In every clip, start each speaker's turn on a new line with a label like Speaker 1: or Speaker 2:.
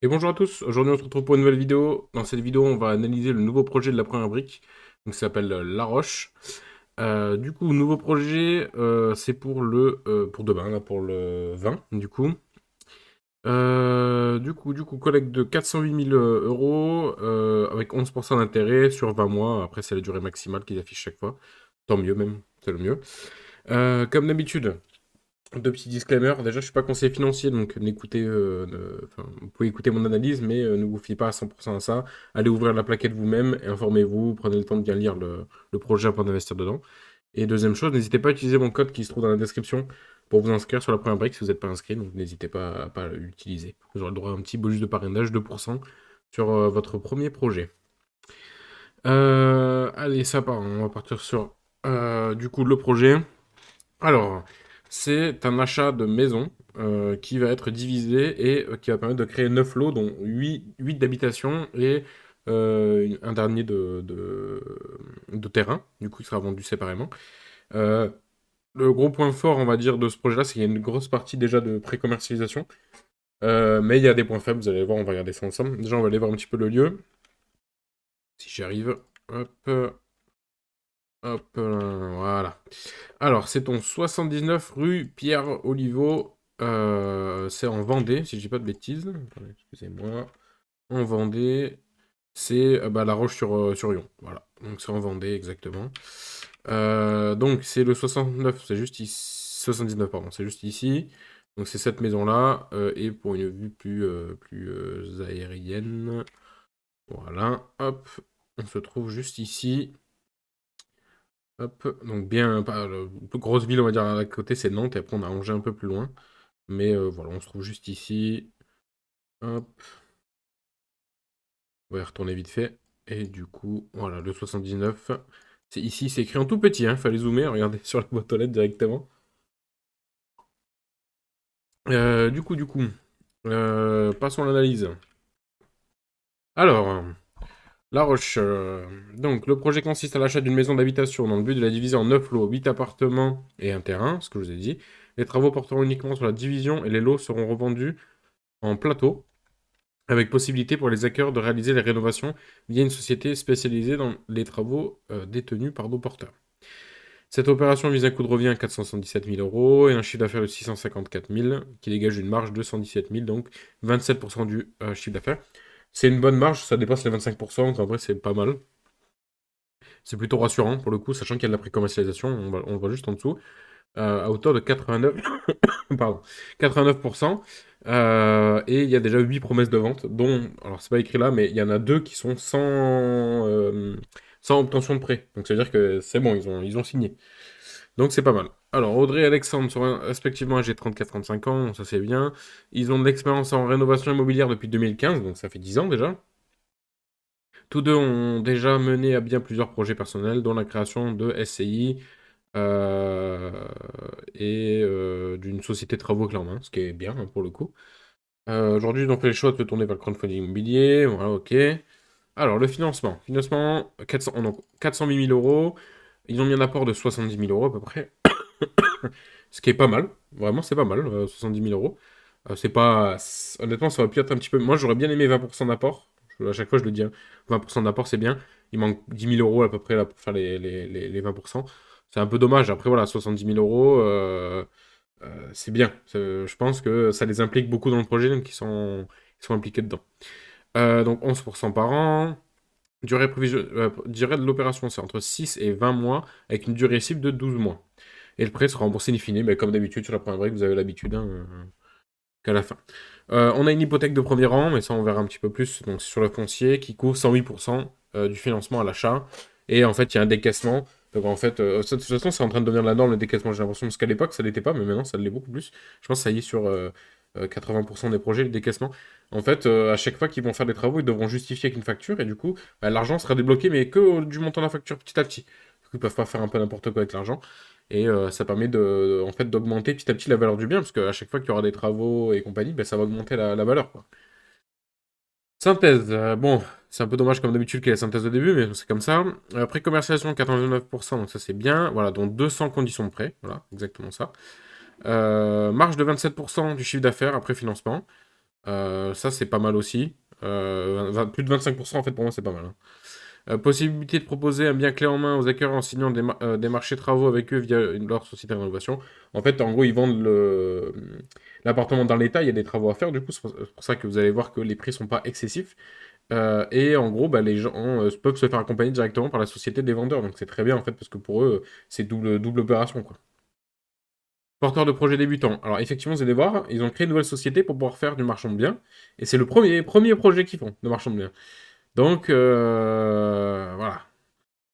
Speaker 1: Et bonjour à tous, aujourd'hui on se retrouve pour une nouvelle vidéo. Dans cette vidéo, on va analyser le nouveau projet de la première brique, donc ça s'appelle La Roche. Du coup, nouveau projet, c'est pour demain, là, pour le 20, du coup. Collecte de 408 000 euros avec 11% d'intérêt sur 20 mois. Après, c'est la durée maximale qu'ils affichent chaque fois. Tant mieux même, c'est le mieux. Comme d'habitude, deux petits disclaimers. Déjà, je suis pas conseiller financier, donc vous pouvez écouter mon analyse, mais ne vous fiez pas à 100% à ça. Allez ouvrir la plaquette vous-même et informez-vous. Prenez le temps de bien lire le projet avant d'investir dedans. Et deuxième chose, n'hésitez pas à utiliser mon code qui se trouve dans la description pour vous inscrire sur la première brique si vous n'êtes pas inscrit. Donc n'hésitez pas à pas l'utiliser. Vous aurez le droit à un petit bonus de parrainage, 2% sur votre premier projet. Allez, ça part. On va partir sur le projet. Alors, c'est un achat de maison qui va être divisé et qui va permettre de créer 9 lots, dont huit d'habitation et un dernier de terrain, du coup, il sera vendu séparément. Euh, le gros point fort, on va dire, de ce projet-là, c'est qu'il y a une grosse partie déjà de pré-commercialisation, mais il y a des points faibles, vous allez voir, on va regarder ça ensemble. Déjà, on va aller voir un petit peu le lieu, si j'y arrive. Hop, hop, voilà. Alors, c'est ton 79 rue Pierre Oliveau. C'est en Vendée, si je dis pas de bêtises. Attendez, excusez-moi. En Vendée, c'est La Roche-sur-Yon. Voilà. Donc, c'est en Vendée, exactement. Donc, c'est le 69, c'est juste ici. 79, pardon, c'est juste ici. Donc, c'est cette maison-là. Et pour une vue plus aérienne. Voilà. Hop. On se trouve juste ici. Hop, donc bien, pas, grosse ville, on va dire, à côté, c'est Nantes, et après on a Angers un peu plus loin. Mais voilà, on se trouve juste ici. Hop, on va y retourner vite fait. Et du coup, voilà, le 79. C'est ici, c'est écrit en tout petit, hein, fallait zoomer, regardez sur la boîte aux lettres directement. Passons à l'analyse. Alors, La Roche. Donc, le projet consiste à l'achat d'une maison d'habitation dans le but de la diviser en 9 lots, 8 appartements et un terrain, ce que je vous ai dit. Les travaux porteront uniquement sur la division et les lots seront revendus en plateau, avec possibilité pour les acquéreurs de réaliser les rénovations via une société spécialisée dans les travaux détenus par nos porteurs. Cette opération vise un coût de revient à 477 000 euros et un chiffre d'affaires de 654 000, qui dégage une marge de 117 000, donc 27% du chiffre d'affaires. C'est une bonne marge, ça dépasse les 25%, donc en vrai c'est pas mal. C'est plutôt rassurant pour le coup, sachant qu'il y a de la pré-commercialisation, on va juste en dessous, à hauteur de 89, pardon, 89%. Et il y a déjà 8 promesses de vente, dont, alors c'est pas écrit là, mais il y en a 2 qui sont sans obtention de prêt. Donc ça veut dire que c'est bon, ils ont signé. Donc c'est pas mal. Alors Audrey et Alexandre sont respectivement âgés de 34-35 ans, ça c'est bien. Ils ont de l'expérience en rénovation immobilière depuis 2015, donc ça fait 10 ans déjà. Tous deux ont déjà mené à bien plusieurs projets personnels, dont la création de SCI euh, et d'une société de travaux clé en main, ce qui est bien hein, pour le coup. Aujourd'hui, ils ont fait le choix de se tourner vers le crowdfunding immobilier. Voilà, ok. Alors, le financement. Financement, 408 000 euros. Ils ont mis un apport de 70 000 euros à peu près. Ce qui est pas mal. Vraiment, c'est pas mal. 70 000 euros. C'est pas. Honnêtement, ça aurait pu être un petit peu. Moi, j'aurais bien aimé 20% d'apport. À chaque fois, je le dis. Hein. 20% d'apport, c'est bien. Il manque 10 000 euros à peu près là, pour faire les 20%. C'est un peu dommage. Après, voilà, 70 000 euros. C'est bien. Je pense que ça les implique beaucoup dans le projet, donc ils sont impliqués dedans. Donc 11% par an. Durée de l'opération, c'est entre 6 et 20 mois, avec une durée cible de 12 mois. Et le prêt sera remboursé in fine, mais comme d'habitude sur la première brique, vous avez l'habitude hein, qu'à la fin. On a une hypothèque de premier rang, mais ça on verra un petit peu plus, donc c'est sur le foncier, qui couvre 108% du financement à l'achat. Et en fait, il y a un décaissement. Donc en fait, de toute façon, c'est en train de devenir la norme le décaissement, j'ai l'impression, parce qu'à l'époque, ça l'était pas, mais maintenant, ça l'est beaucoup plus. Je pense que ça y est sur 80% des projets, le décaissement. En fait, à chaque fois qu'ils vont faire des travaux, ils devront justifier avec une facture, et du coup, l'argent sera débloqué, mais du montant de la facture, petit à petit. Du coup, ils peuvent pas faire un peu n'importe quoi avec l'argent. Et ça permet en fait, d'augmenter petit à petit la valeur du bien, parce qu'à chaque fois qu'il y aura des travaux et compagnie, ben, ça va augmenter la valeur, quoi. Synthèse, bon, c'est un peu dommage comme d'habitude qu'il y ait la synthèse au début, mais c'est comme ça. Pré-commercialisation 99%, donc ça c'est bien. Voilà, donc 200 conditions de prêt, voilà, exactement ça. Marge de 27% du chiffre d'affaires après financement. Ça, c'est pas mal aussi. Plus de 25%, en fait, pour moi, c'est pas mal, hein. Possibilité de proposer un bien clé en main aux acquéreurs en signant des marchés travaux avec eux via leur société de rénovation. En fait, en gros, ils vendent l'appartement dans l'état, il y a des travaux à faire, du coup, c'est pour ça que vous allez voir que les prix sont pas excessifs. Et en gros, bah, les gens peuvent se faire accompagner directement par la société des vendeurs. Donc c'est très bien, en fait, parce que pour eux, c'est double opération, quoi. Porteur de projet débutant. Alors effectivement, vous allez voir, ils ont créé une nouvelle société pour pouvoir faire du marchand de biens. Et c'est le premier projet qu'ils font, de marchand de biens. Donc, voilà.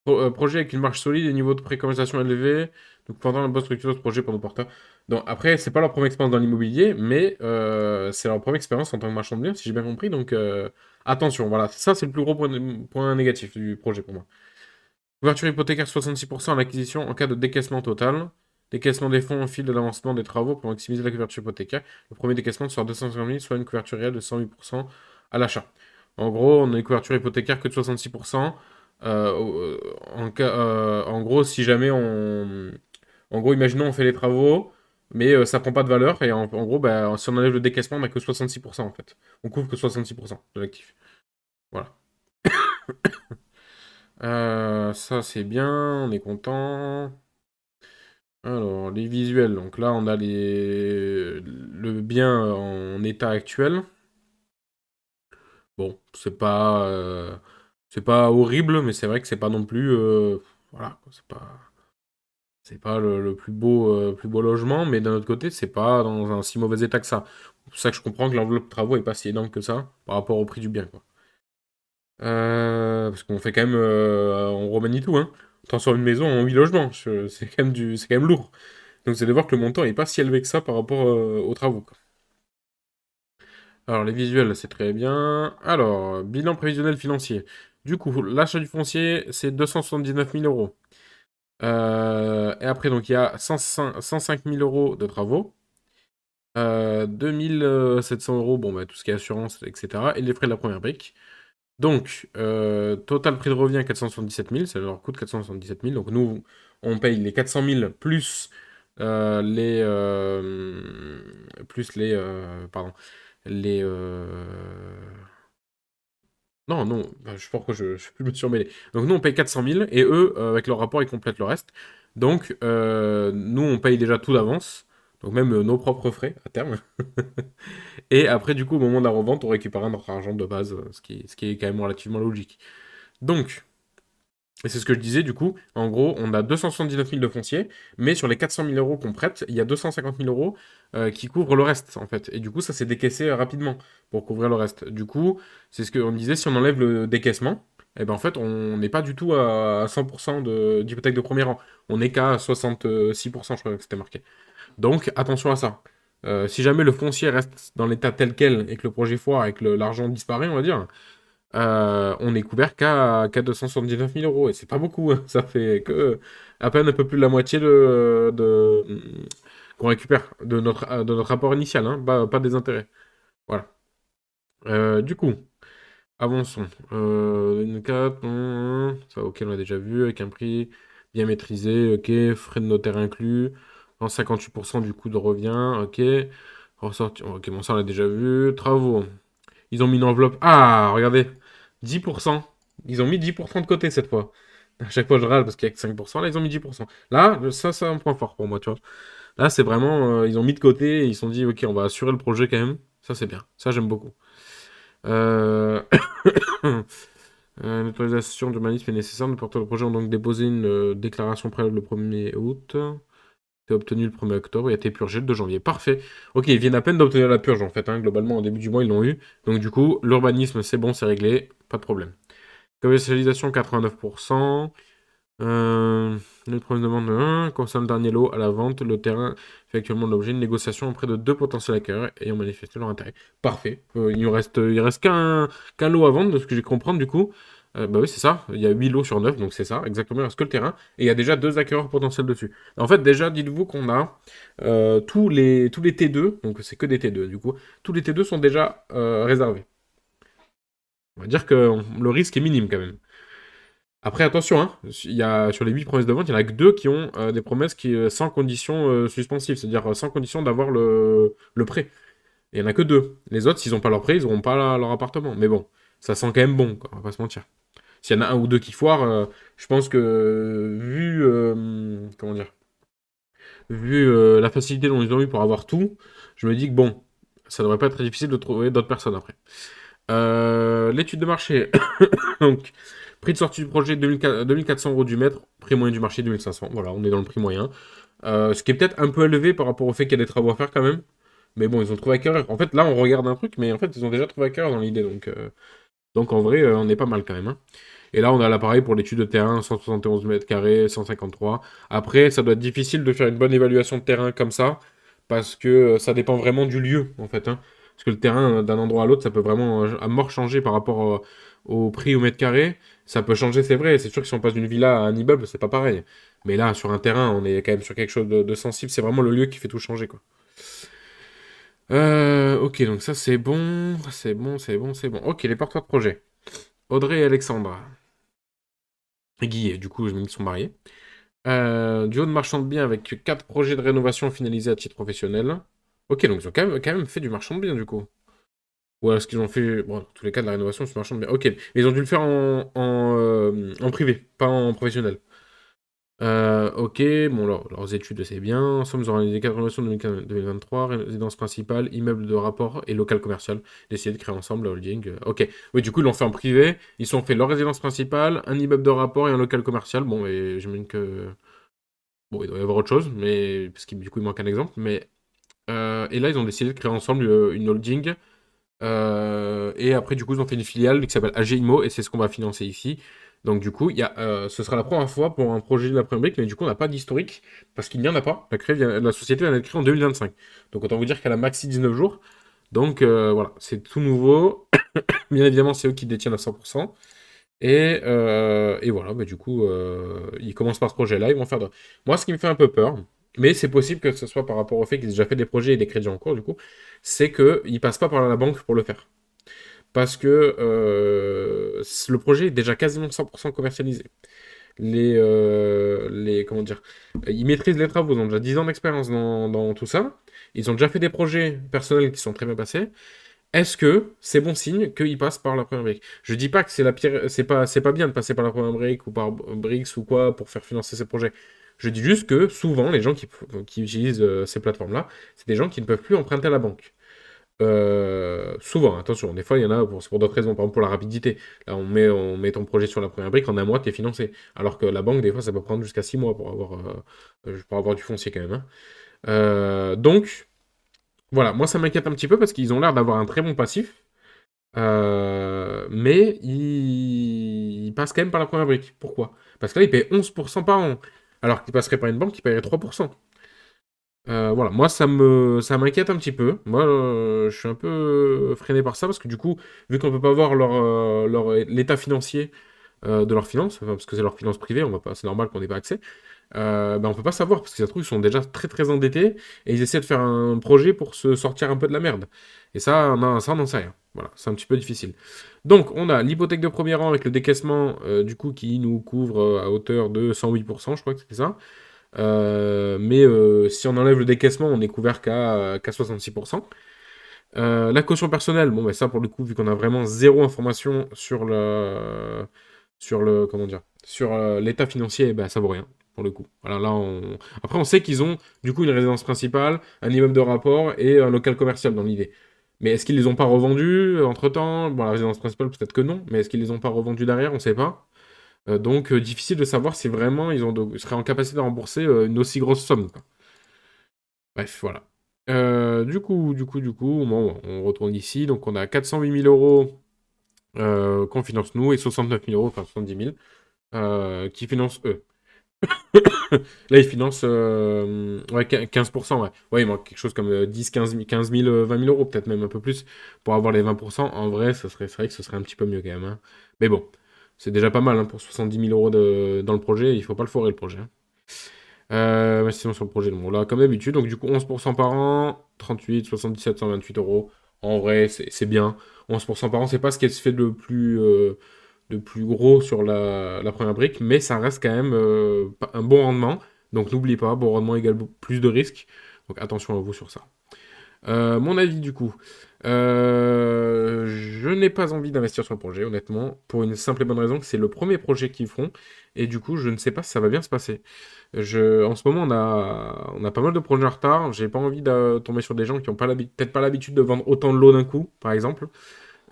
Speaker 1: Projet avec une marge solide et niveau de préconisation élevé. Donc, pendant la bonne structure de ce projet pour nos porteurs. Donc, après, c'est pas leur première expérience dans l'immobilier, mais c'est leur première expérience en tant que marchand de biens, si j'ai bien compris. Donc, attention, voilà. Ça, c'est le plus gros point négatif du projet pour moi. Couverture hypothécaire 66% à l'acquisition en cas de décaissement total. Décaissement des fonds au fil de l'avancement des travaux pour maximiser la couverture hypothécaire. Le premier décaissement sera 250 000, soit une couverture réelle de 108% à l'achat. En gros, on a une couverture hypothécaire que de 66%. En gros, si jamais on... En gros, imaginons on fait les travaux, mais ça prend pas de valeur, et en gros, bah, si on enlève le décaissement, on n'a que 66% en fait. On couvre que 66% de l'actif. Voilà. Ça c'est bien, on est content. Alors, les visuels, donc là on a le bien en état actuel. Bon, c'est pas horrible, mais c'est vrai que c'est pas non plus, voilà, quoi, c'est pas le plus beau logement, mais d'un autre côté, c'est pas dans un si mauvais état que ça. C'est pour ça que je comprends que l'enveloppe de travaux est pas si énorme que ça par rapport au prix du bien, quoi. Parce qu'on fait quand même, on remanie tout, hein. On transforme une maison en 8 logements. C'est quand même lourd. Donc vous allez voir que le montant est pas si élevé que ça par rapport aux travaux, quoi. Alors les visuels, c'est très bien. Alors, bilan prévisionnel financier. Du coup, l'achat du foncier, c'est 279 000 euros. Et après, donc, il y a 105 000 euros de travaux. 2700 euros, bon, bah, tout ce qui est assurance, etc. Et les frais de la première brique. Donc, total prix de revient 477 000, ça leur coûte 477 000. Donc, nous, on paye les 400 000 pardon, les. Non, non, bah, je sais pas pourquoi je me suis emmêlé. Donc, nous, on paye 400 000 et eux, avec leur rapport, ils complètent le reste. Donc, nous, on paye déjà tout d'avance. Donc, même nos propres frais à terme. Et après, du coup, au moment de la revente, on récupérera notre argent de base, ce qui est quand même relativement logique. Donc, et c'est ce que je disais, du coup, en gros, on a 279 000 de foncier, mais sur les 400 000 euros qu'on prête, il y a 250 000 euros qui couvrent le reste, en fait. Et du coup, ça s'est décaissé rapidement pour couvrir le reste. Du coup, c'est ce qu'on disait, si on enlève le décaissement, eh ben, en fait, on n'est pas du tout à 100% d'hypothèque de premier rang. On n'est qu'à 66%, je crois que c'était marqué. Donc, attention à ça. Si jamais le foncier reste dans l'état tel quel et que le projet foire et que l'argent disparaît, on va dire, on est couvert qu'à 279 000 euros. Et c'est pas beaucoup, hein. Ça fait que à peine un peu plus de la moitié qu'on récupère de notre rapport initial, hein, pas des intérêts. Voilà. Du coup, avançons. Une 4, ça, ok, on l'a déjà vu, avec un prix bien maîtrisé, ok, frais de notaire inclus, en 58% du coût de revient, ok. Ressorti, ok, bon, ça on l'a déjà vu. Travaux. Ils ont mis une enveloppe. Ah, regardez, 10%. Ils ont mis 10% de côté cette fois. À chaque fois, je râle parce qu'il y a que 5%. Là, ils ont mis 10%. Là, ça, c'est un point fort pour moi, tu vois. Là, c'est vraiment. Ils ont mis de côté et ils se sont dit, ok, on va assurer le projet quand même. Ça, c'est bien. Ça, j'aime beaucoup. Euh... Une autorisation d'urbanisme est nécessaire. Le porteur de projet ont donc déposé une déclaration préalable le 1er août. C'est obtenu le 1er octobre et a été purgé le 2 janvier. Parfait. Ok, ils viennent à peine d'obtenir la purge en fait, hein. Globalement, au début du mois, ils l'ont eu. Donc du coup, l'urbanisme, c'est bon, c'est réglé. Pas de problème. Commercialisation, 89%. Les premières demandes concernant le dernier lot à la vente. Le terrain fait actuellement l'objet d'une négociation auprès de deux potentiels acquéreurs ayant manifesté leur intérêt. Parfait. Il reste qu'un lot à vendre, de ce que j'ai compris du coup. Bah oui, c'est ça. Il y a 8 lots sur 9, donc c'est ça, exactement. Il reste que le terrain. Et il y a déjà deux acquéreurs potentiels dessus. En fait, déjà, dites-vous qu'on a tous les T2, donc c'est que des T2 du coup. Tous les T2 sont déjà réservés. On va dire que le risque est minime quand même. Après, attention, hein, sur les 8 promesses de vente, il n'y en a que 2 qui ont des promesses sans condition suspensive, c'est-à-dire sans condition d'avoir le prêt. Et il y en a que deux. Les autres, s'ils n'ont pas leur prêt, ils n'auront pas leur appartement. Mais bon, ça sent quand même bon, quoi, on va pas se mentir. S'il y en a un ou deux qui foirent, je pense que vu comment dire, vu la facilité dont ils ont eu pour avoir tout, je me dis que bon, ça devrait pas être très difficile de trouver d'autres personnes après. L'étude de marché, donc prix de sortie du projet 2400 euros du mètre, prix moyen du marché 2500. Voilà, on est dans le prix moyen. Ce qui est peut-être un peu élevé par rapport au fait qu'il y a des travaux à faire quand même. Mais bon, ils ont trouvé à cœur. En fait, là, on regarde un truc, mais en fait, ils ont déjà trouvé à cœur dans l'idée. Donc en vrai, on est pas mal quand même, hein. Et là, on a l'appareil pour l'étude de terrain, 171 mètres carrés, 153. Après, ça doit être difficile de faire une bonne évaluation de terrain comme ça, parce que ça dépend vraiment du lieu, en fait, hein. Parce que le terrain, d'un endroit à l'autre, ça peut vraiment à mort changer par rapport au prix au mètre carré. Ça peut changer, c'est vrai. C'est sûr que si on passe d'une villa à un immeuble, c'est pas pareil. Mais là, sur un terrain, on est quand même sur quelque chose de sensible. C'est vraiment le lieu qui fait tout changer, quoi. Ok, donc ça c'est bon, c'est bon, c'est bon, c'est bon. Ok, les porteurs de projet. Audrey et Alexandra. Et Guy, du coup, ils sont mariés. Duo de marchand de biens avec 4 projets de rénovation finalisés à titre professionnel. Ok, donc ils ont quand même fait du marchand de biens, du coup. Ou est-ce qu'ils ont fait. Bon, dans tous les cas, de la rénovation, c'est marchand de biens. Ok, mais ils ont dû le faire en privé, pas en professionnel. Ok, bon, leurs études, c'est bien. Ensemble, ils ont réalisé 4 rénovations en 2023, résidence principale, immeuble de rapport et local commercial. Décidé de créer ensemble la holding. Ok, oui, du coup, ils l'ont fait en privé. Ils ont fait leur résidence principale, un immeuble de rapport et un local commercial. Bon, et j'imagine que. Bon, il doit y avoir autre chose, mais. Parce que du coup, il manque un exemple. Mais. Et là, ils ont décidé de créer ensemble une holding. Et après, du coup, ils ont fait une filiale qui s'appelle AG Immo et c'est ce qu'on va financer ici. Donc, du coup, ce sera la première fois pour un projet de la première brique, mais du coup, on n'a pas d'historique parce qu'il n'y en a pas. La société vient d'être créée en 2025. Donc, autant vous dire qu'elle a maxi 19 jours. Donc, voilà, c'est tout nouveau. Bien évidemment, c'est eux qui détiennent à 100%. Et voilà, bah, du coup, ils commencent par ce projet-là. Ils vont faire. Moi, ce qui me fait un peu peur, mais c'est possible que ce soit par rapport au fait qu'ils aient déjà fait des projets et des crédits en cours, du coup, c'est qu'ils passent pas par la banque pour le faire. Parce que le projet est déjà quasiment 100% commercialisé. Comment dire, ils maîtrisent les travaux, ils ont déjà 10 ans d'expérience dans tout ça. Ils ont déjà fait des projets personnels qui sont très bien passés. Est-ce que c'est bon signe qu'ils passent par la première brique? Je dis pas que c'est la pire, c'est pas bien de passer par la première brique ou par Brix ou quoi pour faire financer ces projets. Je dis juste que souvent, les gens qui utilisent ces plateformes-là, c'est des gens qui ne peuvent plus emprunter à la banque. Souvent, attention, des fois il y en a c'est pour d'autres raisons, par exemple pour la rapidité. Là, on met ton projet sur la première brique, en un mois, tu es financé. Alors que la banque, des fois, ça peut prendre jusqu'à 6 mois pour avoir du foncier quand même, hein. Donc, voilà, moi ça m'inquiète un petit peu parce qu'ils ont l'air d'avoir un très bon passif, mais ils passent quand même par la première brique. Pourquoi? Parce que là, ils payent 11% par an, alors qu'ils passeraient par une banque qui paierait 3%. Voilà, moi ça m'inquiète un petit peu. Moi, je suis un peu freiné par ça parce que du coup, vu qu'on peut pas voir l'état financier de leurs finances, enfin, parce que c'est leurs finances privées, on va pas, c'est normal qu'on n'ait pas accès. Ben on peut pas savoir parce que ça se trouve ils sont déjà très très endettés et ils essaient de faire un projet pour se sortir un peu de la merde. Et ça, non, ça on n'en sait rien. Voilà, c'est un petit peu difficile. Donc on a l'hypothèque de premier rang avec le décaissement du coup qui nous couvre à hauteur de 108%, je crois que c'est ça. Mais si on enlève le décaissement, on est couvert qu'à 66%. La caution personnelle, bon, bah, ça pour le coup, vu qu'on a vraiment zéro information sur le comment dire, sur l'état financier, bah, ça vaut rien pour le coup. Voilà, là, après, on sait qu'ils ont du coup une résidence principale, un immeuble de rapport et un local commercial dans l'idée. Mais est-ce qu'ils les ont pas revendus entre-temps? Bon, la résidence principale, peut-être que non, mais est-ce qu'ils les ont pas revendus derrière? On sait pas. Donc, difficile de savoir si vraiment seraient en capacité de rembourser une aussi grosse somme, quoi. Bref, voilà. Du coup, bon, on retourne ici. Donc, on a 408 000 euros qu'on finance nous et 69 000 euros, enfin 70 000, qui financent eux. Là, ils financent ouais, 15%, ouais. Ouais, il manque quelque chose comme 10, 15 000, 20 000 euros, peut-être même un peu plus, pour avoir les 20%. En vrai, c'est vrai que ce serait un petit peu mieux quand même, hein. Mais bon, c'est déjà pas mal hein, pour 70 000 euros dans le projet. Il faut pas le foirer, le projet, hein. Ouais, sinon, sur le projet, bon, là, comme d'habitude, donc du coup, 11% par an, 38, 77, 128 euros. En vrai, c'est bien. 11% par an, c'est pas ce qui se fait de plus gros sur la première brique, mais ça reste quand même un bon rendement. Donc n'oublie pas, bon rendement égale plus de risques. Donc attention à vous sur ça. Mon avis, du coup. Je n'ai pas envie d'investir sur le projet, honnêtement, pour une simple et bonne raison que c'est le premier projet qu'ils font, et du coup, je ne sais pas si ça va bien se passer. En ce moment, on a pas mal de projets en retard. J'ai pas envie de tomber sur des gens qui ont pas peut-être pas l'habitude de vendre autant de lots d'un coup, par exemple,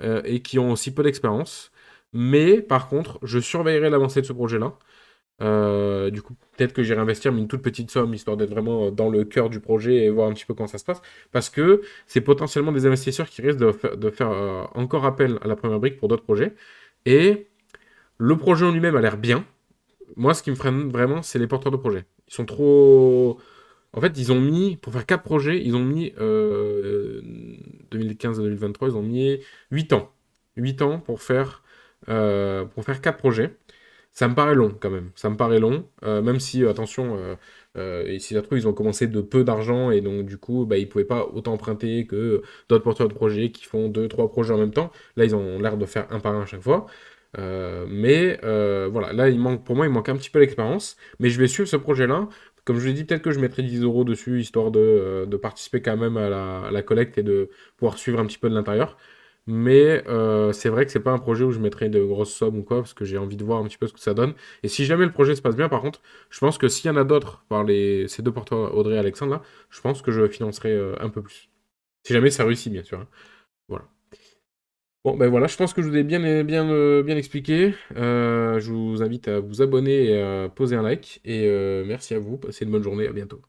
Speaker 1: et qui ont aussi peu d'expérience. Mais par contre, je surveillerai l'avancée de ce projet-là. Du coup, peut-être que j'irai investir, mais une toute petite somme, histoire d'être vraiment dans le cœur du projet et voir un petit peu comment ça se passe. Parce que c'est potentiellement des investisseurs qui risquent de faire encore appel à la première brique pour d'autres projets. Et le projet en lui-même a l'air bien. Moi, ce qui me freine vraiment, c'est les porteurs de projets. Ils sont trop. En fait, ils ont mis, pour faire 4 projets, ils ont mis 2015 à 2023, ils ont mis 8 ans. 8 ans pour faire 4 projets. Ça me paraît long quand même. Ça me paraît long, même si, attention, et si ça se trouve, ils ont commencé de peu d'argent et donc du coup, bah, ils pouvaient pas autant emprunter que d'autres porteurs de projets qui font deux, trois projets en même temps. Là, ils ont l'air de faire un par un à chaque fois. Mais voilà, là, pour moi, il manque un petit peu l'expérience. Mais je vais suivre ce projet-là. Comme je l'ai dit, peut-être que je mettrai 10 euros dessus, histoire de participer quand même à la collecte et de pouvoir suivre un petit peu de l'intérieur. Mais c'est vrai que c'est pas un projet où je mettrais de grosses sommes ou quoi, parce que j'ai envie de voir un petit peu ce que ça donne. Et si jamais le projet se passe bien, par contre, je pense que s'il y en a d'autres ces deux porteurs, Audrey et Alexandre, là, je pense que je financerai un peu plus. Si jamais ça réussit, bien sûr, hein. Voilà. Bon, ben voilà, je pense que je vous ai bien expliqué. Je vous invite à vous abonner et à poser un like. Et merci à vous. Passez une bonne journée. À bientôt.